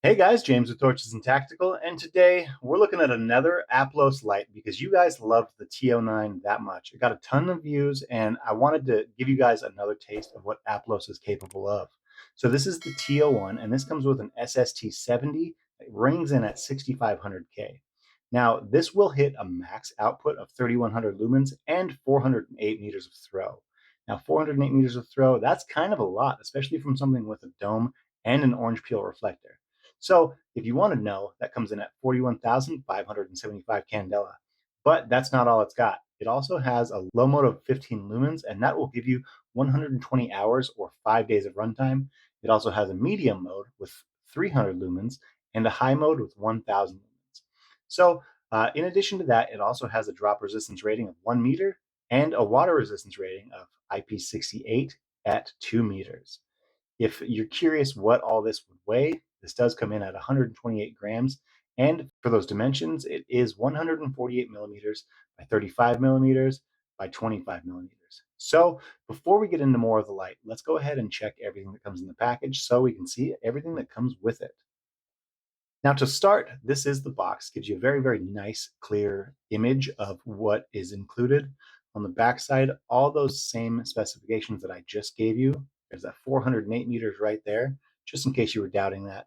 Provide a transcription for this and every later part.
Hey guys, James with Torches and Tactical, and today we're looking at another APLOS light because you guys loved the T09 that much. It got a ton of views, and I wanted to give you guys another taste of what APLOS is capable of. So this is the T01, and this comes with an SST70. It rings in at 6500K. Now, this will hit a max output of 3100 lumens and 408 meters of throw. Now, 408 meters of throw, that's kind of a lot, especially from something with a dome and an orange peel reflector. So if you want to know, that comes in at 41,575 candela. But that's not all it's got. It also has a low mode of 15 lumens, and that will give you 120 hours or 5 days of runtime. It also has a medium mode with 300 lumens and a high mode with 1,000 lumens. So in addition to that, it also has a drop resistance rating of 1 meter and a water resistance rating of IP68 at 2 meters. If you're curious what all this would weigh, this does come in at 128 grams. And for those dimensions, it is 148 millimeters by 35 millimeters by 25 millimeters. So before we get into more of the light, let's go ahead and check everything that comes in the package so we can see everything that comes with it. Now to start, this is the box. Gives you a very, very nice, clear image of what is included. On the backside, all those same specifications that I just gave you. There's that 408 meters right there, just in case you were doubting that.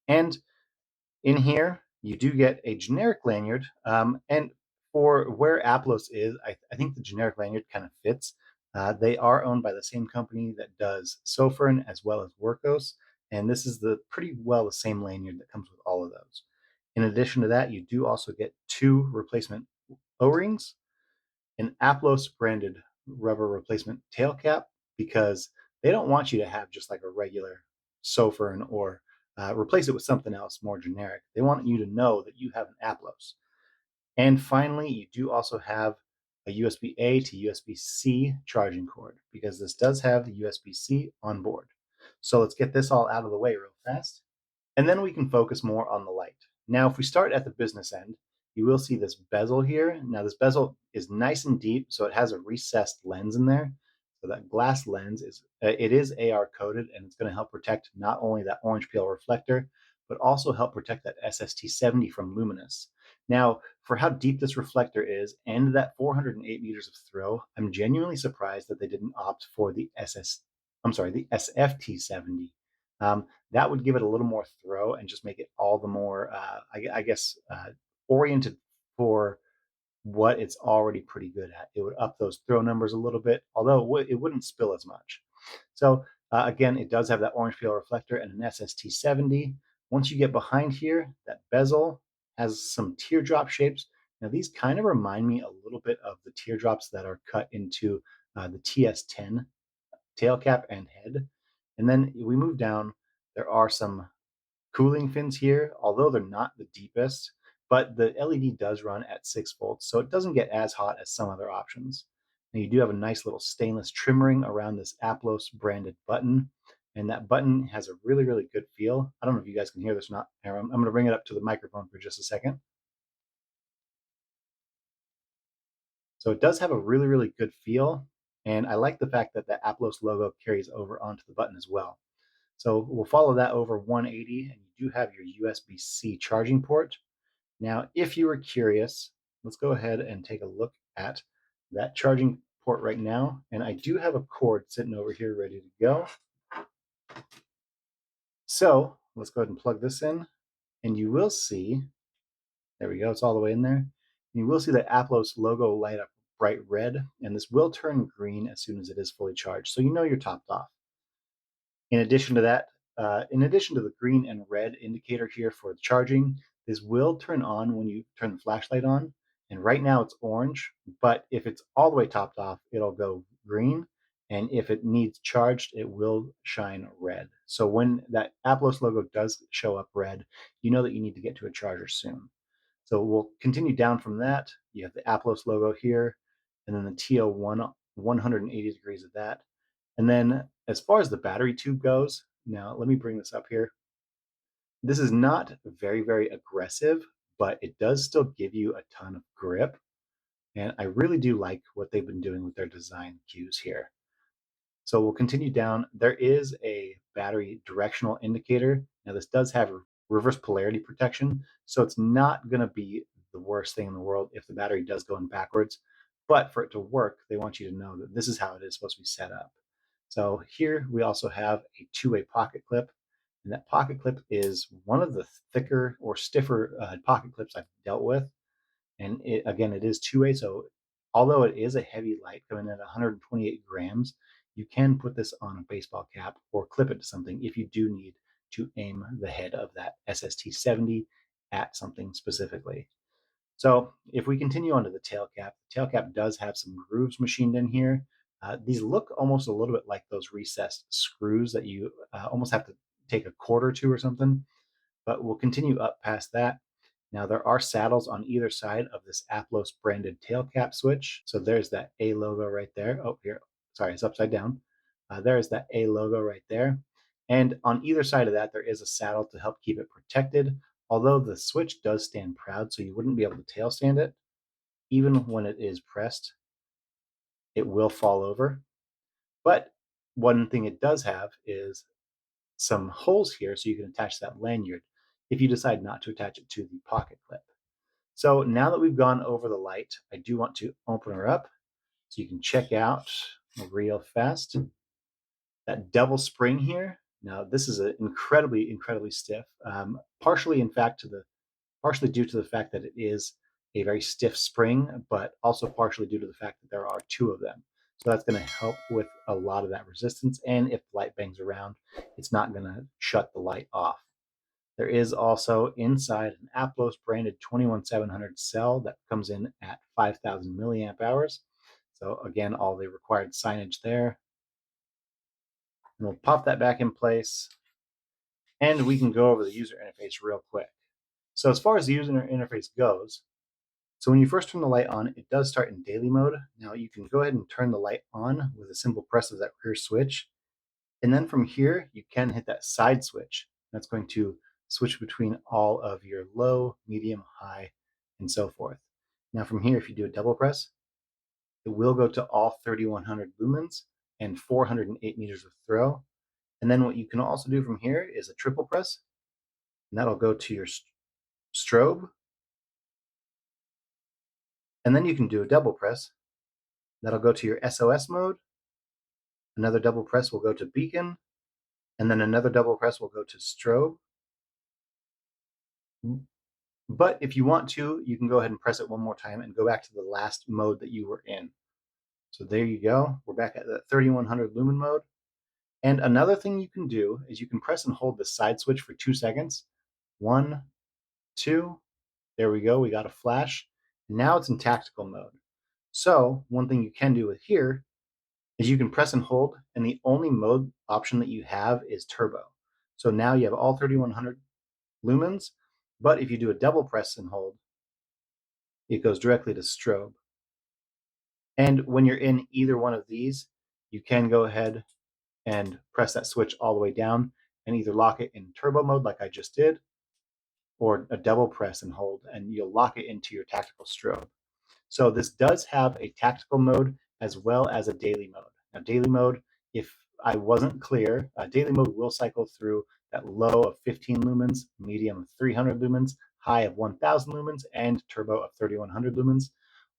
And in here, you do get a generic lanyard. And for where APLOS is, I think the generic lanyard kind of fits. They are owned by the same company that does Sofern as well as Workos, and this is the pretty well the same lanyard that comes with all of those. In addition to that, you do also get two replacement O-rings, an APLOS branded rubber replacement tail cap, because they don't want you to have just like a regular Sofern or replace it with something else more generic. They want you to know that you have an APLOS. And finally, you do also have a USB-A to USB-C charging cord, because this does have the USB-C on board. So let's get this all out of the way real fast, and then we can focus more on the light. Now, if we start at the business end, you will see this bezel here. Now, this bezel is nice and deep, so it has a recessed lens in there. So that glass lens is AR coated, and it's going to help protect not only that orange peel reflector, but also help protect that SST70 from luminous. Now, for how deep this reflector is and that 408 meters of throw, I'm genuinely surprised that they didn't opt for the the SFT70. That would give it a little more throw and just make it all the more, oriented for what it's already pretty good at. It would up those throw numbers a little bit, although it wouldn't spill as much. So again, it does have that orange peel reflector and an SST70. Once you get behind here, that bezel has some teardrop shapes. Now these kind of remind me a little bit of the teardrops that are cut into the TS10 tail cap and head. And then we move down, there are some cooling fins here, although they're not the deepest, but the LED does run at 6 volts, so it doesn't get as hot as some other options. And you do have a nice little stainless trim ring around this APLOS branded button, and that button has a really, really good feel. I don't know if you guys can hear this or not. I'm going to bring it up to the microphone for just a second. So it does have a really, really good feel, and I like the fact that the APLOS logo carries over onto the button as well. So we'll follow that over 180, and you do have your USB-C charging port. Now, if you were curious, let's go ahead and take a look at that charging port right now. And I do have a cord sitting over here ready to go. So let's go ahead and plug this in, and you will see, there we go, it's all the way in there. You will see the APLOS logo light up bright red, and this will turn green as soon as it is fully charged. So you know you're topped off. In addition to that, in addition to the green and red indicator here for the charging, this will turn on when you turn the flashlight on. And right now it's orange, but if it's all the way topped off, it'll go green. And if it needs charged, it will shine red. So when that APLOS logo does show up red, you know that you need to get to a charger soon. So we'll continue down from that. You have the APLOS logo here, and then the T01, 180 degrees of that. And then as far as the battery tube goes, now let me bring this up here. This is not very, very aggressive, but it does still give you a ton of grip. And I really do like what they've been doing with their design cues here. So we'll continue down. There is a battery directional indicator. Now this does have reverse polarity protection. So it's not going to be the worst thing in the world if the battery does go in backwards. But for it to work, they want you to know that this is how it is supposed to be set up. So here we also have a two-way pocket clip. And that pocket clip is one of the thicker or stiffer pocket clips I've dealt with. And again, it is two-way. So although it is a heavy light coming in at 128 grams, you can put this on a baseball cap or clip it to something if you do need to aim the head of that SST70 at something specifically. So if we continue on to the tail cap does have some grooves machined in here. These look almost a little bit like those recessed screws that you almost have to take a cord or two or something, but we'll continue up past that. Now there are saddles on either side of this APLOS branded tail cap switch. So there's that A logo right there. Oh, here, sorry, it's upside down. There's that A logo right there. And on either side of that, there is a saddle to help keep it protected. Although the switch does stand proud, so you wouldn't be able to tail stand it, even when it is pressed, it will fall over. But one thing it does have is some holes here so you can attach that lanyard if you decide not to attach it to the pocket clip. So now that we've gone over the light, I do want to open her up so you can check out real fast. That double spring here, now this is incredibly, incredibly stiff, partially due to the fact that it is a very stiff spring, but also partially due to the fact that there are two of them. So that's going to help with a lot of that resistance. And if the light bangs around, it's not going to shut the light off. There is also inside an APLOS branded 21700 cell that comes in at 5,000 milliamp hours. So again, all the required signage there. And we'll pop that back in place. And we can go over the user interface real quick. So as far as the user interface goes, so when you first turn the light on, it does start in daily mode. Now you can go ahead and turn the light on with a simple press of that rear switch. And then from here, you can hit that side switch. That's going to switch between all of your low, medium, high, and so forth. Now from here, if you do a double press, it will go to all 3,100 lumens and 408 meters of throw. And then what you can also do from here is a triple press, and that'll go to your strobe. And then you can do a double press. That'll go to your SOS mode. Another double press will go to beacon. And then another double press will go to strobe. But if you want to, you can go ahead and press it one more time and go back to the last mode that you were in. So there you go. We're back at the 3,100 lumen mode. And another thing you can do is you can press and hold the side switch for 2 seconds. 1, 2, there we go. We got a flash. Now it's in tactical mode. So one thing you can do with here is you can press and hold, and the only mode option that you have is turbo. So now you have all 3,100 lumens, but if you do a double press and hold, it goes directly to strobe. And when you're in either one of these, you can go ahead and press that switch all the way down and either lock it in turbo mode like I just did, or a double press and hold, and you'll lock it into your tactical strobe. So this does have a tactical mode as well as a daily mode. Now daily mode, if I wasn't clear, daily mode will cycle through that low of 15 lumens, medium of 300 lumens, high of 1000 lumens, and turbo of 3100 lumens.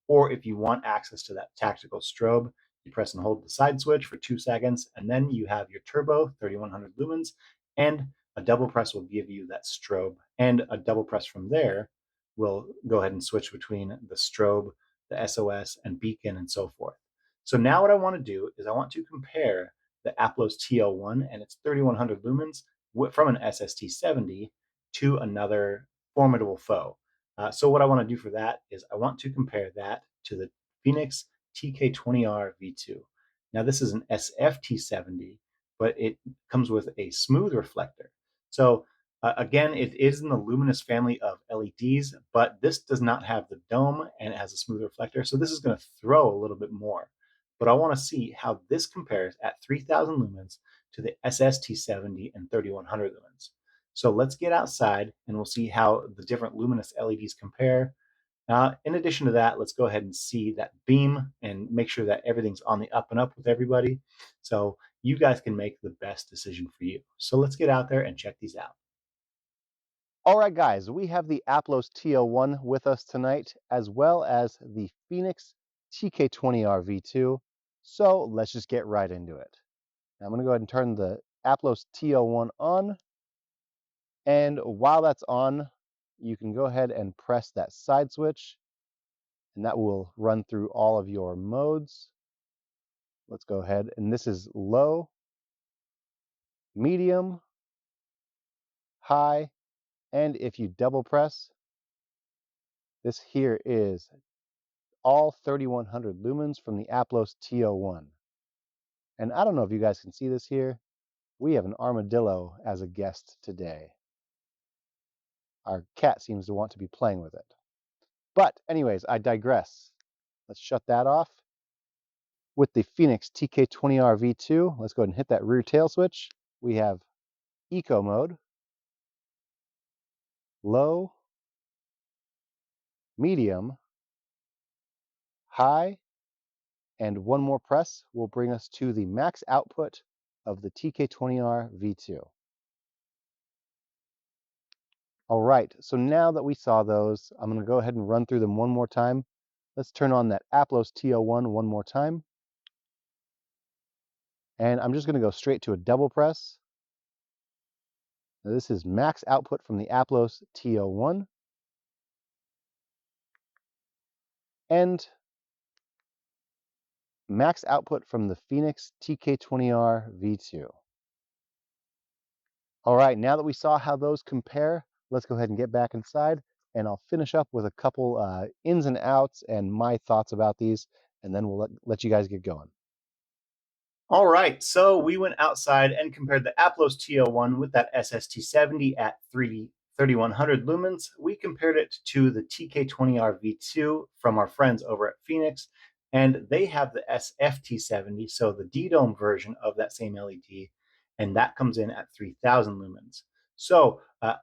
Or if you want access to that tactical strobe, you press and hold the side switch for 2 seconds, and then you have your turbo 3100 lumens, and a double press will give you that strobe. And a double press from there will go ahead and switch between the strobe, the SOS, and beacon, and so forth. So now what I want to do is I want to compare the APLOS T01 and its 3100 lumens from an SST70 to another formidable foe. So what I want to do for that is I want to compare that to the Phoenix TK20R V2. Now this is an SFT70, but it comes with a smooth reflector. So again, it is in the luminous family of LEDs, but this does not have the dome and it has a smooth reflector. So this is going to throw a little bit more. But I want to see how this compares at 3,000 lumens to the SST70 and 3,100 lumens. So let's get outside and we'll see how the different luminous LEDs compare. In addition to that, let's go ahead and see that beam and make sure that everything's on the up and up with everybody. So you guys can make the best decision for you. So let's get out there and check these out. All right, guys, we have the APLOS T01 with us tonight, as well as the Phoenix TK20R V2. So let's just get right into it. Now I'm going to go ahead and turn the APLOS T01 on. And while that's on, you can go ahead and press that side switch, and that will run through all of your modes. Let's go ahead, and this is low, medium, high, and if you double press, this here is all 3100 lumens from the APLOS T01. And I don't know if you guys can see this here. We have an armadillo as a guest today. Our cat seems to want to be playing with it. But anyways, I digress. Let's shut that off. With the Phoenix TK20R V2, let's go ahead and hit that rear tail switch. We have eco mode, low, medium, high, and one more press will bring us to the max output of the TK20R V2. All right, so now that we saw those, I'm going to go ahead and run through them one more time. Let's turn on that APLOS T01 one more time. And I'm just going to go straight to a double press. Now, this is max output from the APLOS T01. And max output from the Phoenix TK20R V2. All right, now that we saw how those compare, let's go ahead and get back inside, and I'll finish up with a couple ins and outs and my thoughts about these, and then we'll let you guys get going. All right, so we went outside and compared the APLOS T01 with that SST70 at 3100 lumens. We compared it to the TK20R V2 from our friends over at Phoenix, and they have the SFT70, so the D-Dome version of that same LED, and that comes in at 3000 lumens. So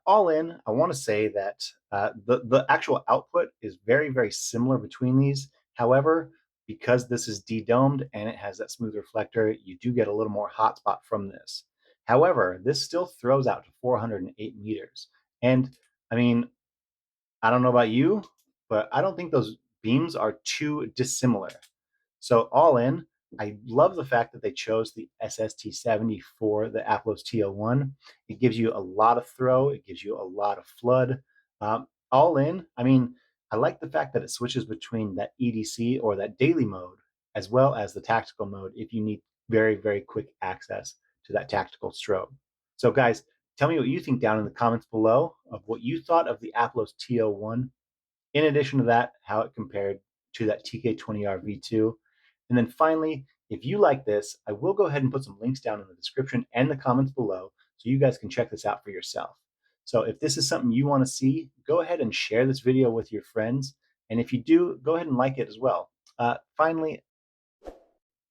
all in, I want to say that the actual output is very, very similar between these. However, because this is de-domed and it has that smooth reflector, you do get a little more hotspot from this. However, this still throws out to 408 meters. And I mean, I don't know about you, but I don't think those beams are too dissimilar. So all in, I love the fact that they chose the SST70 for the APLOS T01. It gives you a lot of throw. It gives you a lot of flood. All in, I mean, I like the fact that it switches between that EDC or that daily mode as well as the tactical mode if you need very, very quick access to that tactical strobe. So guys, tell me what you think down in the comments below of what you thought of the APLOS T01. In addition to that, how it compared to that TK20R V2. And then finally, if you like this, I will go ahead and put some links down in the description and the comments below so you guys can check this out for yourself. So if this is something you want to see, go ahead and share this video with your friends. And if you do, go ahead and like it as well. Finally,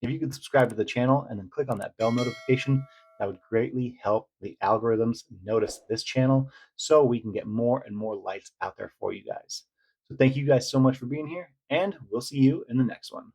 if you could subscribe to the channel and then click on that bell notification, that would greatly help the algorithms notice this channel so we can get more and more lights out there for you guys. So thank you guys so much for being here, and we'll see you in the next one.